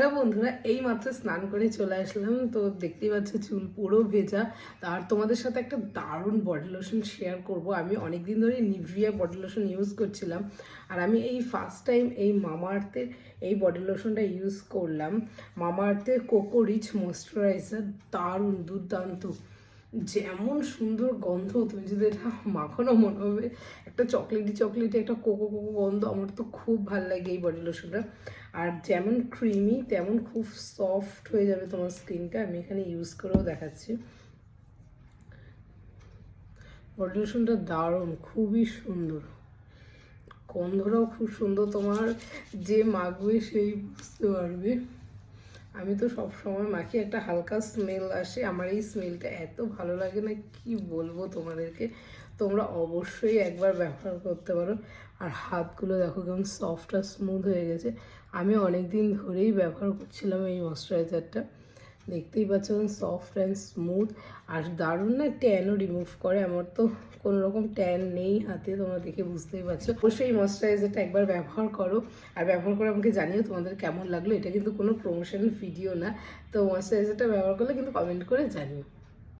হ্যাঁ বন্ধুরা, এই মাত্র স্নান করে চলে আসলাম। তো দেখতেই পাচ্ছ চুল পুরো ভেজা। আর তোমাদের সাথে একটা দারুণ বডি লোশন শেয়ার করব। আমি অনেকদিন ধরে নিভিয়া বডি লোশন ইউজ করছিলাম, আর আমি এই ফার্স্ট টাইম এই মামা আর্থের এই বডি লোশনটা ইউজ করলাম। মামা আর্থের কোকো রিচ ময়েশ্চারাইজার, দারুণ দুর্দান্ত। যেমন সুন্দর গন্ধ, তুমি যদি এটা মাখো না মনে হবে একটা চকলেটি একটা কোকো কোকো গন্ধ। আমার তো খুব ভালো লাগে এই বডি লোশনটা। আর যেমন ক্রিমি তেমন খুব সফট হয়ে যাবে তোমার স্কিনটা। আমি এখানে ইউজ করেও দেখাচ্ছি। বডি লোশনটা দারুণ, খুবই সুন্দর, গন্ধটাও খুব সুন্দর। তোমার যে মাখবে সেই বুঝতে পারবে। আমি তো সব সময় মাখি, একটা হালকা স্মেল আসে। আমার এই স্মেলটা এত ভালো লাগে না, কি বলবো তোমাদেরকে। তোমরা অবশ্যই একবার ব্যবহার করতে পারো। আর হাতগুলো দেখো কেমন সফট আর স্মুথ হয়ে গেছে। আমি অনেক দিন ধরেই ব্যবহার করছিলাম এই ময়েশ্চারাইজারটা। দেখতেই পাচ্ছ সফট অ্যান্ড স্মুথ, আর দারুণ না ট্যানও রিমুভ করে। আমার তো কোনো রকম ট্যান নেই হাতে, তোমরা দেখে বুঝতেই পারছো। অবশ্যই এই ময়েশ্চারাইজারটা একবার ব্যবহার করো, আর ব্যবহার করে আমাকে জানিও তোমাদের কেমন লাগলো। এটা কিন্তু কোনো প্রমোশনাল ভিডিও না, তো ময়েশ্চারাইজারটা ব্যবহার করলে কিন্তু কমেন্ট করে জানিও।